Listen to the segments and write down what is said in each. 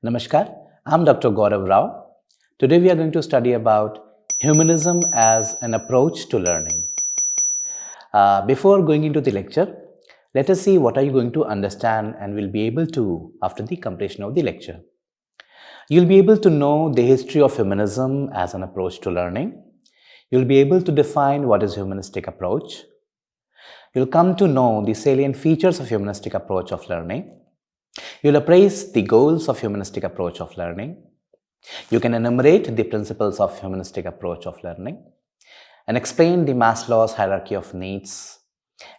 Namaskar, I'm Dr. Gaurav Rao. Today we are going to study about humanism as an approach to learning. Before going into the lecture, let us see what are you going to understand and will be able to after the completion of the lecture. You'll be able to know the history of humanism as an approach to learning. You'll be able to define what is humanistic approach. You'll come to know the salient features of humanistic approach of learning. You'll appraise the goals of humanistic approach of learning. You can enumerate the principles of humanistic approach of learning and explain the Maslow's hierarchy of needs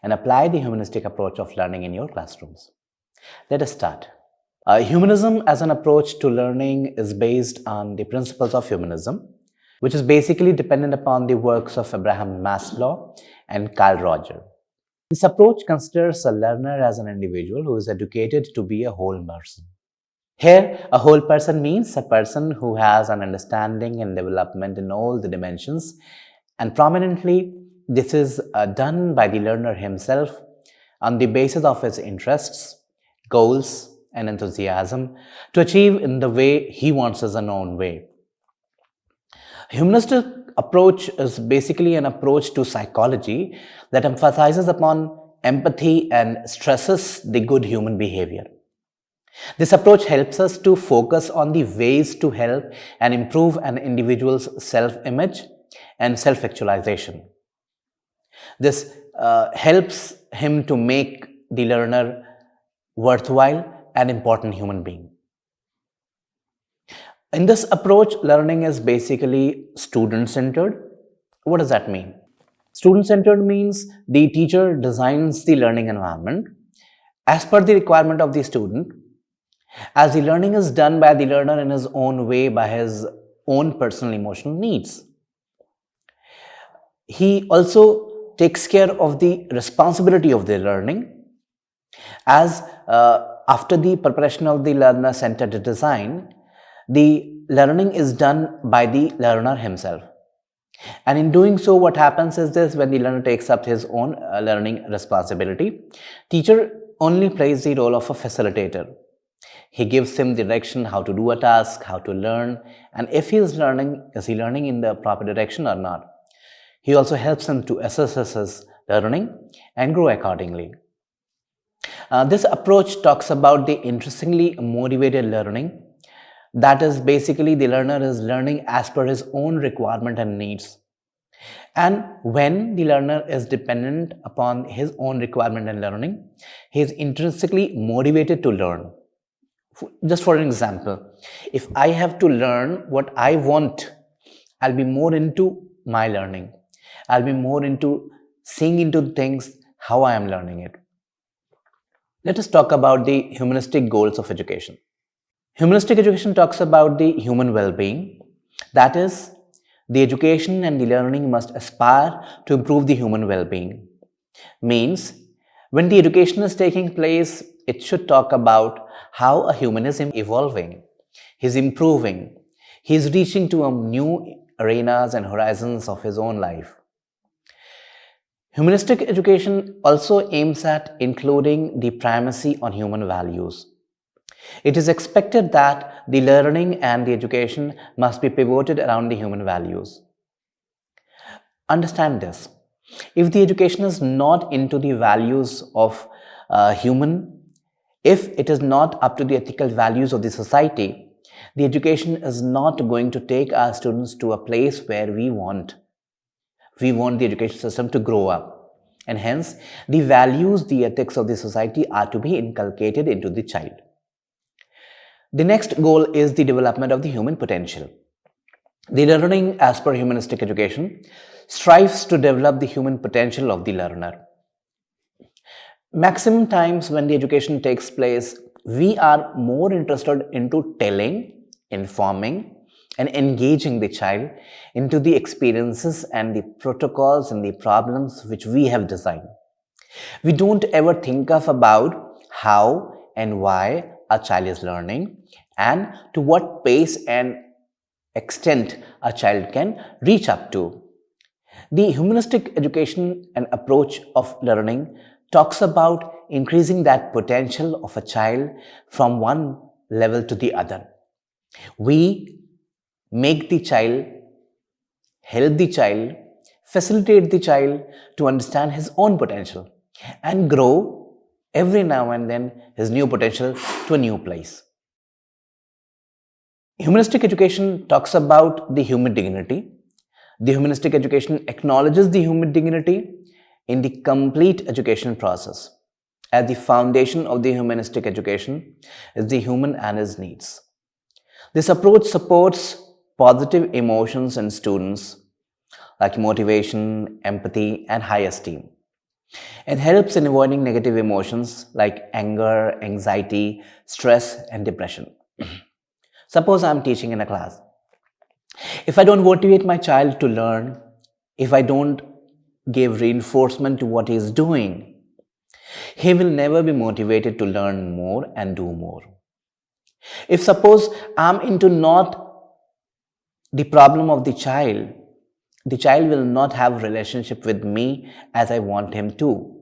and apply the humanistic approach of learning in your classrooms. Let us start. Humanism as an approach to learning is based on the principles of humanism, which is basically dependent upon the works of Abraham Maslow and Carl Rogers. This approach considers a learner as an individual who is educated to be a whole person. Here, a whole person means a person who has an understanding and development in all the dimensions, and prominently, this is done by the learner himself on the basis of his interests, goals, and enthusiasm to achieve in the way he wants his own way. Humanistic approach is basically an approach to psychology that emphasizes upon empathy and stresses the good human behavior. This approach helps us to focus on the ways to help and improve an individual's self-image and self-actualization. This helps him to make the learner worthwhile and important human being. In this approach, learning is basically student-centered. What does that mean? Student-centered means the teacher designs the learning environment as per the requirement of the student, as the learning is done by the learner in his own way, by his own personal emotional needs. He also takes care of the responsibility of the learning, as after the preparation of the learner-centered design, the learning is done by the learner himself. And in doing so, what happens is this: when the learner takes up his own learning responsibility, teacher only plays the role of a facilitator. He gives him direction how to do a task, how to learn, and if he is he learning in the proper direction or not? He also helps him to assess his learning and grow accordingly. This approach talks about the intrinsically motivated learning. That is basically the learner is learning as per his own requirement and needs. And when the learner is dependent upon his own requirement and learning, he is intrinsically motivated to learn. Just for an example, if I have to learn what I want, I'll be more into my learning. I'll be more into seeing into things how I am learning it. Let us talk about the humanistic goals of education. Humanistic education talks about the human well-being. That is, the education and the learning must aspire to improve the human well-being. Means, when the education is taking place, it should talk about how a human is evolving, he's improving, he's reaching to new arenas and horizons of his own life. Humanistic education also aims at including the primacy on human values. It is expected that the learning and the education must be pivoted around the human values. Understand this: if the education is not into the values of human, if it is not up to the ethical values of the society, the education is not going to take our students to a place where we want. We want the education system to grow up, and hence the values, the ethics of the society are to be inculcated into the child. The next goal is the development of the human potential. The learning, as per humanistic education, strives to develop the human potential of the learner. Maximum times when the education takes place, we are more interested into telling, informing, and engaging the child into the experiences and the protocols and the problems which we have designed. We don't ever think of about how and why a child is learning and to what pace and extent a child can reach up to. The humanistic education and approach of learning talks about increasing that potential of a child from one level to the other. We make the child, help the child, facilitate the child to understand his own potential and grow every now and then his new potential to a new place. Humanistic education talks about the human dignity. The humanistic education acknowledges the human dignity in the complete education process. At the foundation of the humanistic education is the human and his needs. This approach supports positive emotions in students like motivation, empathy, and high esteem. It helps in avoiding negative emotions like anger, anxiety, stress, and depression. Suppose I'm teaching in a class. If I don't motivate my child to learn, if I don't give reinforcement to what he is doing, he will never be motivated to learn more and do more. If suppose I'm into not the problem of the child will not have relationship with me as I want him to.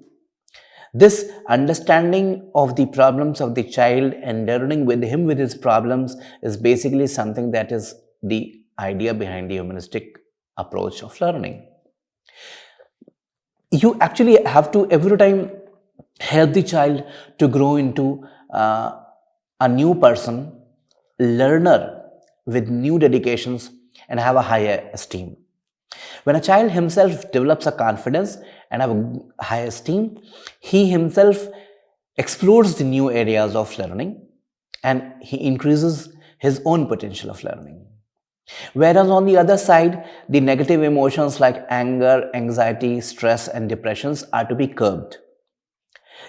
This understanding of the problems of the child and learning with him with his problems is basically something that is the idea behind the humanistic approach of learning. You actually have to every time help the child to grow into a new person, learner with new dedications and have a higher esteem. When a child himself develops a confidence and have a high esteem, he himself explores the new areas of learning and he increases his own potential of learning. Whereas on the other side, the negative emotions like anger, anxiety, stress, and depressions are to be curbed.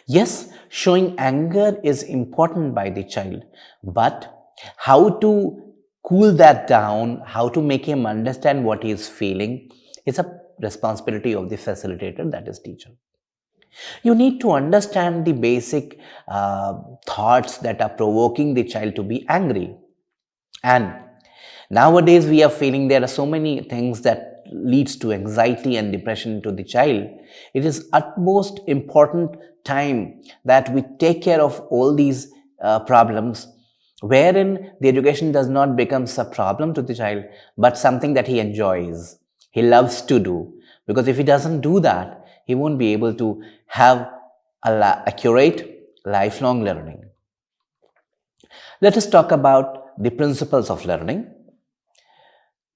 Yes, showing anger is important by the child, but how to cool that down, how to make him understand what he is feeling is a responsibility of the facilitator, that is teacher. You need to understand the basic thoughts that are provoking the child to be angry. And nowadays we are feeling there are so many things that leads to anxiety and depression to the child. It is utmost important time that we take care of all these problems wherein the education does not become a problem to the child but something that he enjoys, he loves to do. Because if he doesn't do that, he won't be able to have accurate lifelong learning. Let us talk about the principles of learning.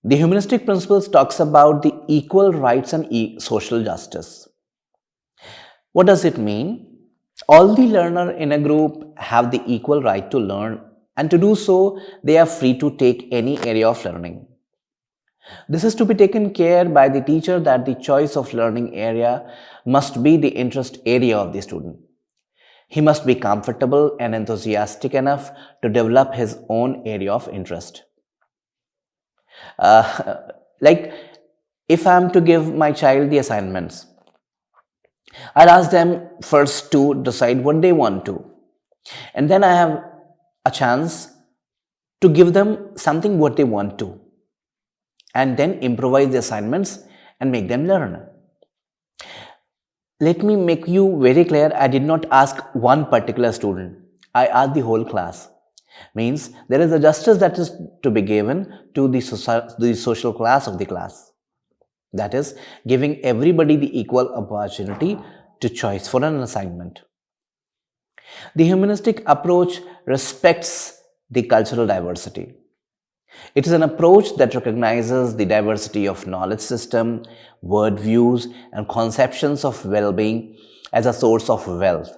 The humanistic principles talks about the equal rights and social justice. What does it mean? All the learner in a group have the equal right to learn, and to do so, they are free to take any area of learning. This is to be taken care by the teacher that the choice of learning area must be the interest area of the student. He must be comfortable and enthusiastic enough to develop his own area of interest. Like if I am to give my child the assignments, I'll ask them first to decide what they want to, and then I have a chance to give them something what they want to, and then improvise the assignments and make them learn. Let me make you very clear, I did not ask one particular student, I asked the whole class. Means there is a justice that is to be given to the social class of the class. That is, giving everybody the equal opportunity to choice for an assignment. The humanistic approach respects the cultural diversity. It is an approach that recognizes the diversity of knowledge system, worldviews, and conceptions of well-being as a source of wealth.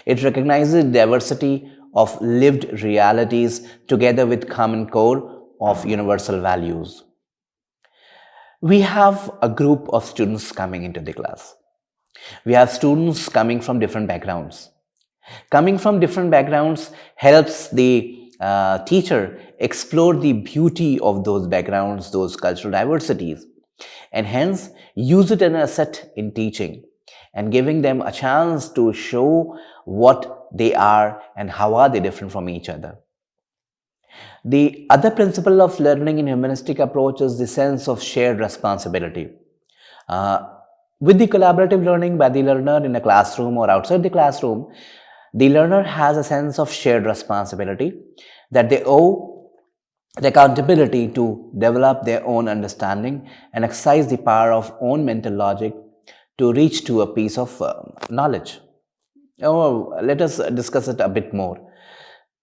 It recognizes diversity of lived realities together with common core of universal values. We have a group of students coming into the class. We have students coming from different backgrounds. Coming from different backgrounds helps the teacher explore the beauty of those backgrounds, those cultural diversities, and hence use it as an asset in teaching and giving them a chance to show what they are and how are they different from each other. The other principle of learning in humanistic approach is the sense of shared responsibility. With the collaborative learning by the learner in a classroom or outside the classroom, the learner has a sense of shared responsibility that they owe the accountability to develop their own understanding and exercise the power of own mental logic to reach to a piece of knowledge. Oh, let us discuss it a bit more.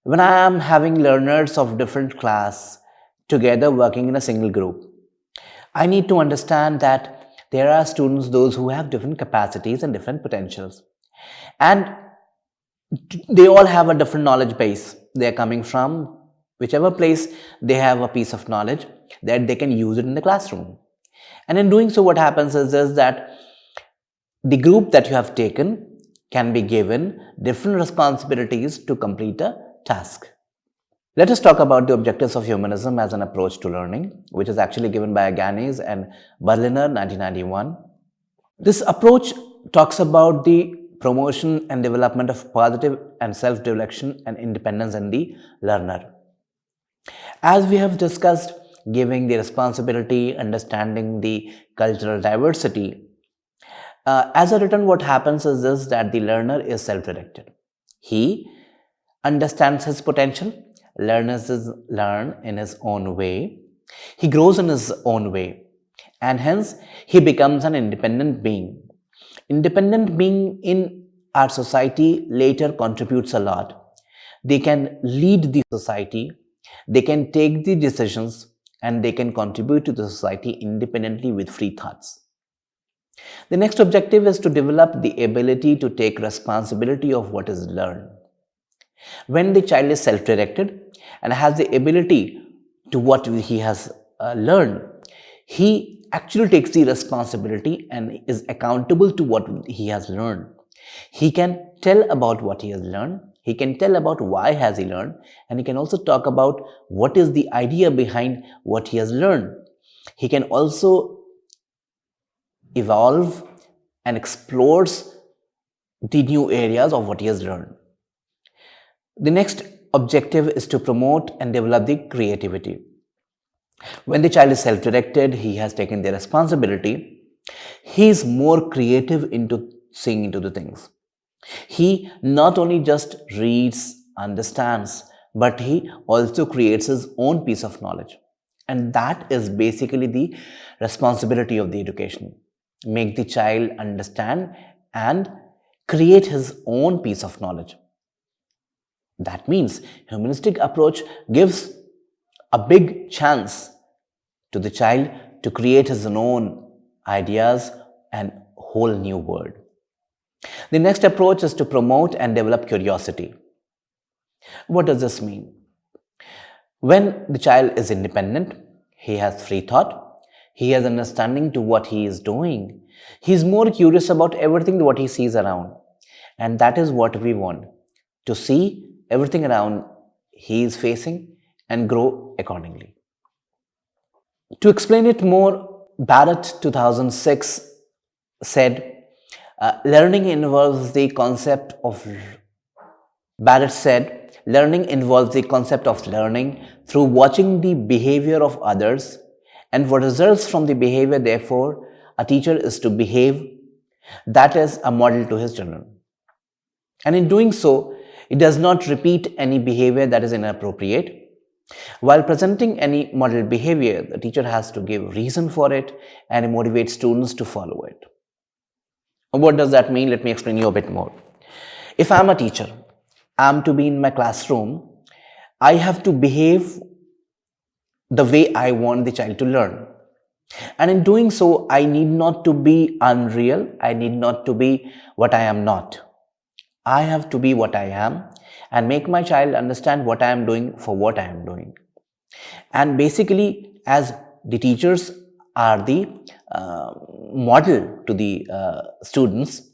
When I am having learners of different class together working in a single group, I need to understand that there are students, those who have different capacities and different potentials. And they all have a different knowledge base. They are coming from whichever place, they have a piece of knowledge that they can use it in the classroom. And in doing so, what happens is that the group that you have taken can be given different responsibilities to complete a task. Let us talk about the objectives of humanism as an approach to learning, which is actually given by Aganis and Berliner 1991. This approach talks about the promotion and development of positive and self-direction and independence in the learner. As we have discussed, giving the responsibility, understanding the cultural diversity, as a written, what happens is this, that the learner is self-directed. He understands his potential, learns learn in his own way, he grows in his own way, and hence he becomes an independent being. Independent being in our society later contributes a lot. They can lead the society, they can take the decisions, and they can contribute to the society independently with free thoughts. The next objective is to develop the ability to take responsibility of what is learned. When the child is self-directed and has the ability to what he has learned, he actually takes the responsibility and is accountable to what he has learned. He can tell about what he has learned, he can tell about why has he learned, and he can also talk about what is the idea behind what he has learned. He can also evolve and explores the new areas of what he has learned. The next objective is to promote and develop the creativity. When the child is self-directed, he has taken the responsibility, he is more creative into seeing into the things. He not only just reads, understands, but he also creates his own piece of knowledge. And that is basically the responsibility of the education. Make the child understand and create his own piece of knowledge. That means humanistic approach gives a big chance to the child to create his own ideas and whole new world. The next approach is to promote and develop curiosity. What does this mean? When the child is independent, he has free thought, he has understanding to what he is doing, he is more curious about everything what he sees around. And that is what we want, to see everything around he is facing and grow accordingly. To explain it more, Barrett 2006 said, learning involves the concept of, Barrett said, learning involves the concept of learning through watching the behavior of others, and what results from the behavior, therefore, a teacher is to behave, that is a model to his children. And in doing so, it does not repeat any behavior that is inappropriate. While presenting any model behavior, the teacher has to give reason for it and motivate students to follow it. What does that mean? Let me explain you a bit more. If I am a teacher, I am to be in my classroom, I have to behave the way I want the child to learn. And in doing so, I need not to be unreal, I need not to be what I am not. I have to be what I am and make my child understand what I am doing for what I am doing. And basically, as the teachers are the model to the students,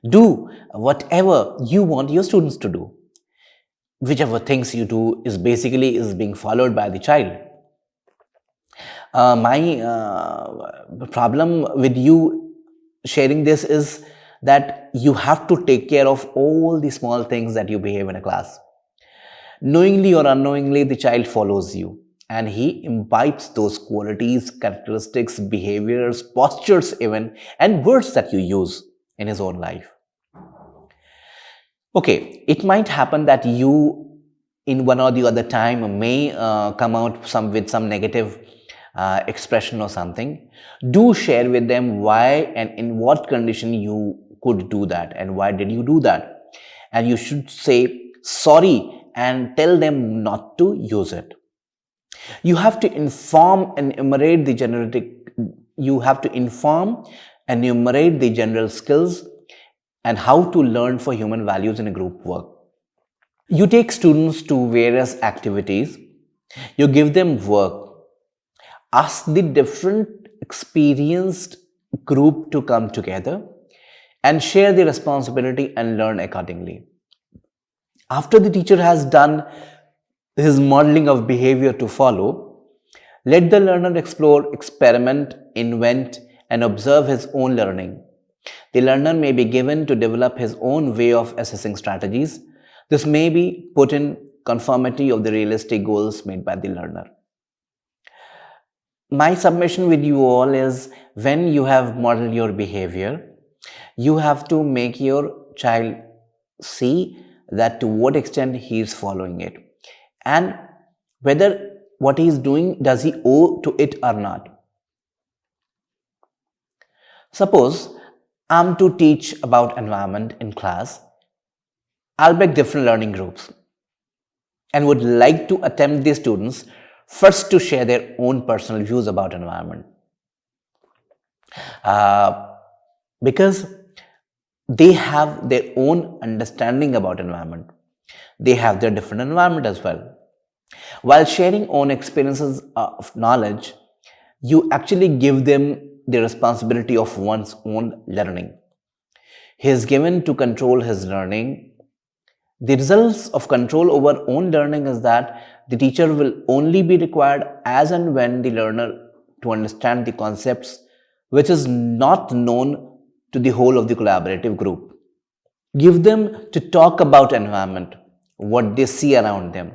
do whatever you want your students to do. Whichever things you do is basically being followed by the child. My problem with you sharing this is that you have to take care of all the small things that you behave in a class. Knowingly or unknowingly, the child follows you and he imbibes those qualities, characteristics, behaviors, postures even, and words that you use in his own life. Okay, it might happen that you in one or the other time may come out with some negative expression or something, do share with them why and in what condition you could do that and why did you do that. And you should say sorry and tell them not to use it. You have to inform and enumerate the general skills and how to learn for human values in a group work. You take students to various activities, you give them work, ask the different experienced group to come together and share the responsibility and learn accordingly. After the teacher has done his modeling of behavior to follow, let the learner explore, experiment, invent, and observe his own learning. The learner may be given to develop his own way of assessing strategies. This may be put in conformity of the realistic goals made by the learner. My submission with you all is, when you have modeled your behavior, you have to make your child see that to what extent he is following it and whether what he is doing, does he owe to it or not. Suppose I'm to teach about environment in class. I'll make different learning groups and would like to attempt the students first to share their own personal views about environment. Because they have their own understanding about environment. They have their different environment as well. While sharing own experiences of knowledge, you actually give them the responsibility of one's own learning. He is given to control his learning. The results of control over own learning is that the teacher will only be required as and when the learner to understand the concepts which is not known to the whole of the collaborative group. Give them to talk about environment, what they see around them.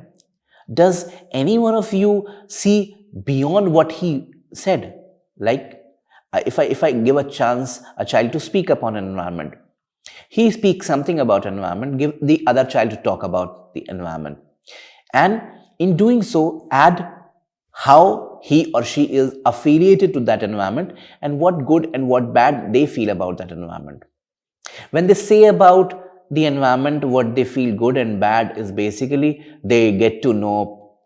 Does any one of you see beyond what he said? Like, if I give a child to speak upon an environment, he speaks something about environment, give the other child to talk about the environment. And in doing so, add how he or she is affiliated to that environment and what good and what bad they feel about that environment. When they say about the environment, what they feel good and bad is basically they get to know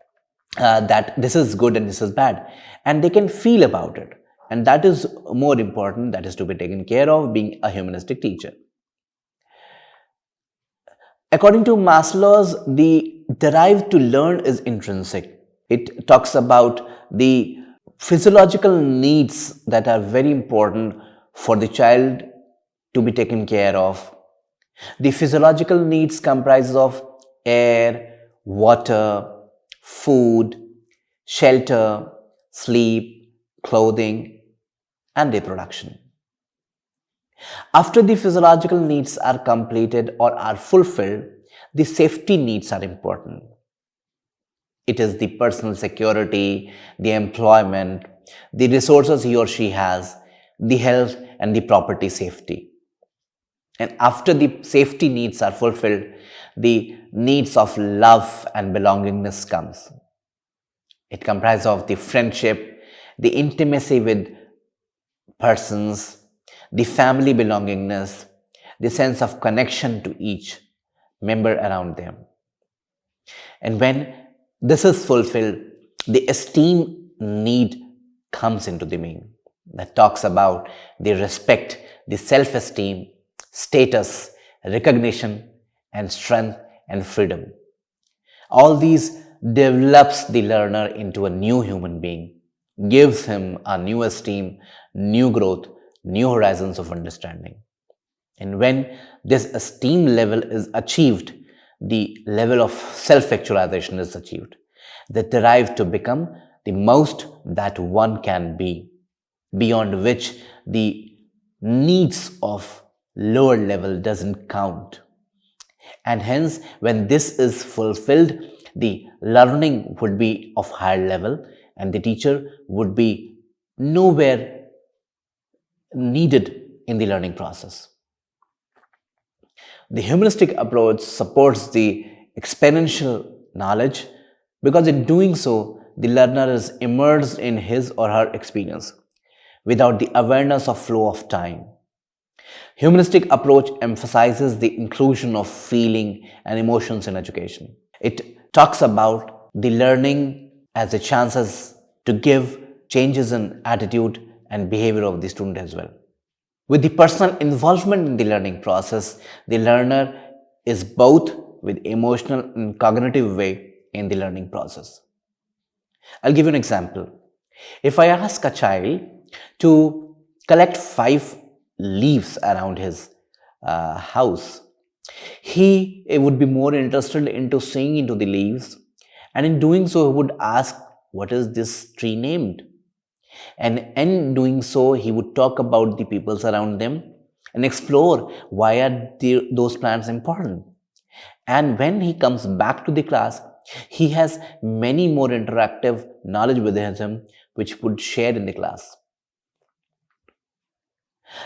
that this is good and this is bad, and they can feel about it. And that is more important, that is to be taken care of being a humanistic teacher. According to Maslow's, the drive to learn is intrinsic. It talks about the physiological needs that are very important for the child to be taken care of. The physiological needs comprise of air, water, food, shelter, sleep, clothing, and reproduction. After the physiological needs are completed or are fulfilled, the safety needs are important. It is the personal security, the employment, the resources he or she has, the health and the property safety. And after the safety needs are fulfilled, the needs of love and belongingness comes. It comprises of the friendship, the intimacy with persons, the family belongingness, the sense of connection to each member around them. And when this is fulfilled, the esteem need comes into the being. That talks about the respect, the self-esteem, status, recognition, and strength and freedom. All these develops the learner into a new human being, gives him a new esteem, new growth, new horizons of understanding. And when this esteem level is achieved, the level of self-actualization is achieved. They derive to become the most that one can be, beyond which the needs of lower level doesn't count. And hence, when this is fulfilled, the learning would be of higher level and the teacher would be nowhere needed in the learning process. The humanistic approach supports the exponential knowledge, because in doing so, the learner is immersed in his or her experience without the awareness of flow of time. Humanistic approach emphasizes the inclusion of feeling and emotions in education. It talks about the learning as a chances to give changes in attitude and behavior of the student as well. With the personal involvement in the learning process, the learner is both with emotional and cognitive way in the learning process. I'll give you an example. If I ask a child to collect 5 leaves around his house, he would be more interested into seeing into the leaves, and in doing so he would ask, what is this tree named? And in doing so, he would talk about the peoples around them and explore why are those plants important. And when he comes back to the class, he has many more interactive knowledge within him, which would share in the class.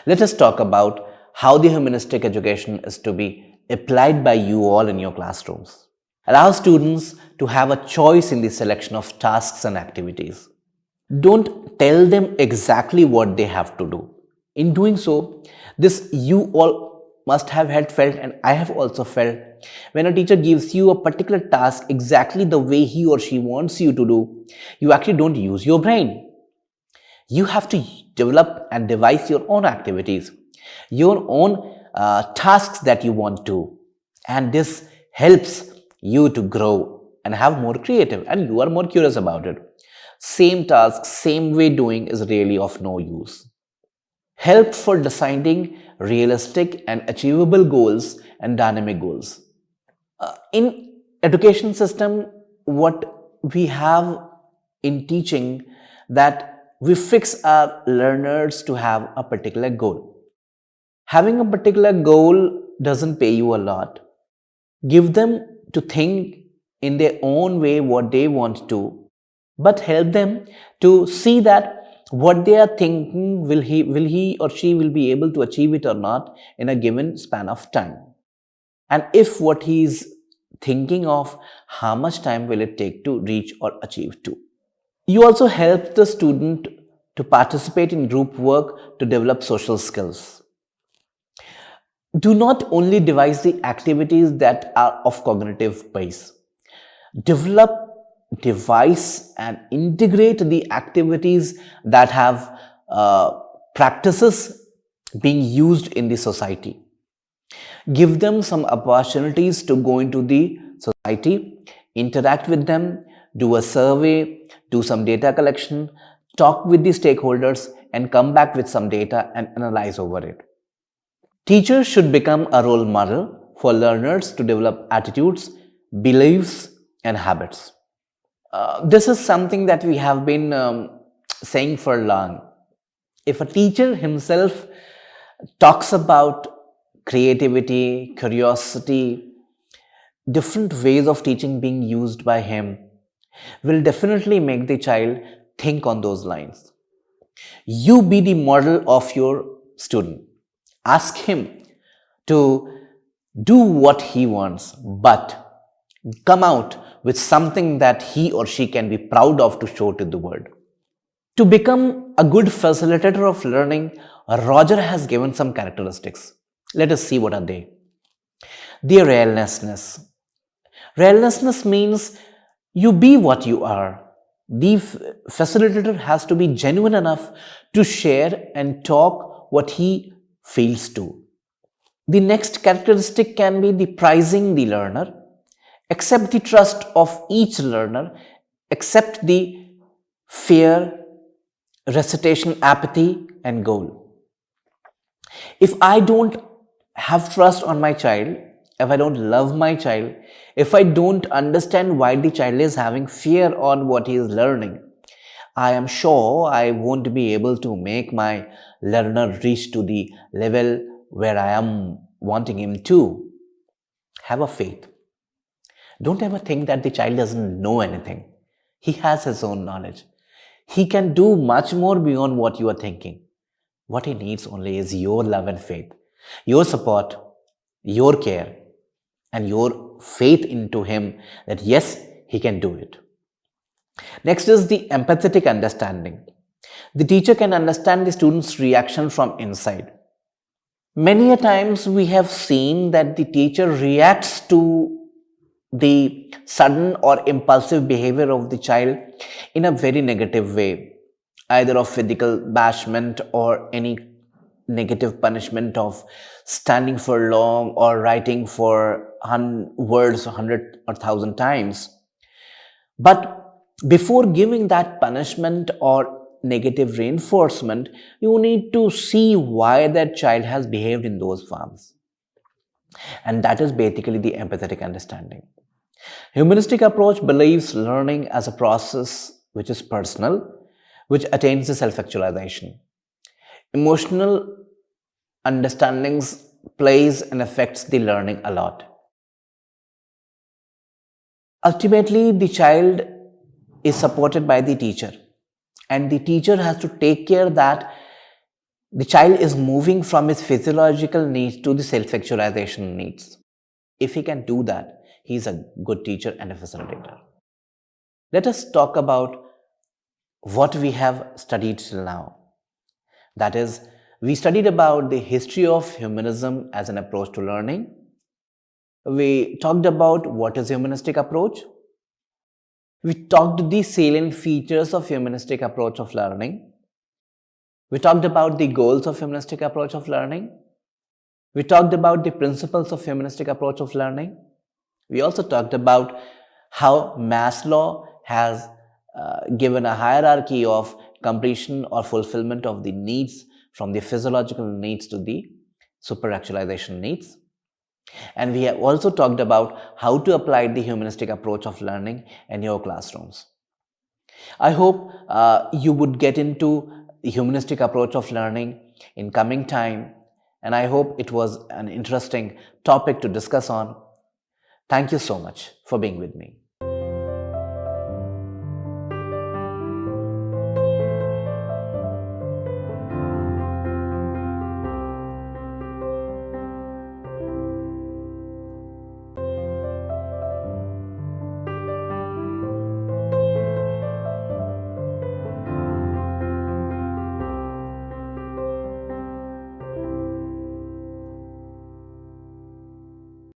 Let us talk about how the humanistic education is to be applied by you all in your classrooms. Allow students to have a choice in the selection of tasks and activities. Don't tell them exactly what they have to do. In doing so, this you all must have had felt, and I have also felt, when a teacher gives you a particular task exactly the way he or she wants you to do, you actually don't use your brain. You have to develop and devise your own activities, your own tasks that you want to, and this helps you to grow and have more creative, and you are more curious about it. Same task, same way doing is really of no use. Help for deciding realistic and achievable goals and dynamic goals. In education system, what we have in teaching, that we fix our learners to have a particular goal. Having a particular goal doesn't pay you a lot. Give them to think in their own way what they want to, but help them to see that what they are thinking, will he or she will be able to achieve it or not in a given span of time. And if what he is thinking of, how much time will it take to reach or achieve to. You also help the student to participate in group work to develop social skills. Do not only devise the activities that are of cognitive base. Develop, devise, and integrate the activities that have practices being used in the society. Give them some opportunities to go into the society, interact with them, do a survey, do some data collection, talk with the stakeholders, and come back with some data and analyze over it. Teachers should become a role model for learners to develop attitudes, beliefs, and habits. This is something that we have been saying for long. If a teacher himself talks about creativity, curiosity, different ways of teaching being used by him, will definitely make the child think on those lines. You be the model of your student. Ask him to do what he wants, but come out with something that he or she can be proud of to show to the world. To become a good facilitator of learning, Roger has given some characteristics. Let us see what are they. The realness. Realness means you be what you are. The facilitator has to be genuine enough to share and talk what he feels to. The next characteristic can be the prizing the learner, accept the trust of each learner, accept the fear, recitation, apathy, and goal. If I don't have trust on my child, if I don't love my child, if I don't understand why the child is having fear on what he is learning, I am sure I won't be able to make my learner reach to the level where I am wanting him to. Have a faith. Don't ever think that the child doesn't know anything. He has his own knowledge. He can do much more beyond what you are thinking. What he needs only is your love and faith, your support, your care, and your faith into him that yes, he can do it. Next is the empathetic understanding. The teacher can understand the student's reaction from inside. Many a times we have seen that the teacher reacts to the sudden or impulsive behavior of the child in a very negative way, either of physical bashment or any negative punishment of standing for long or writing for words 100 or 1,000 times. But before giving that punishment or negative reinforcement, you need to see why that child has behaved in those forms. And that is basically the empathetic understanding. Humanistic approach believes learning as a process which is personal, which attains the self-actualization. Emotional understandings plays and affects the learning a lot. Ultimately, the child is supported by the teacher, and the teacher has to take care that the child is moving from his physiological needs to the self-actualization needs. If he can do that, he is a good teacher and a facilitator. Let us talk about what we have studied till now. That is, we studied about the history of humanism as an approach to learning. We talked about what is humanistic approach. We talked the salient features of humanistic approach of learning. We talked about the goals of humanistic approach of learning. We talked about the principles of humanistic approach of learning. We also talked about how Maslow has given a hierarchy of completion or fulfillment of the needs from the physiological needs to the super-actualization needs. And we have also talked about how to apply the humanistic approach of learning in your classrooms. I hope you would get into the humanistic approach of learning in coming time, and I hope it was an interesting topic to discuss on. Thank you so much for being with me.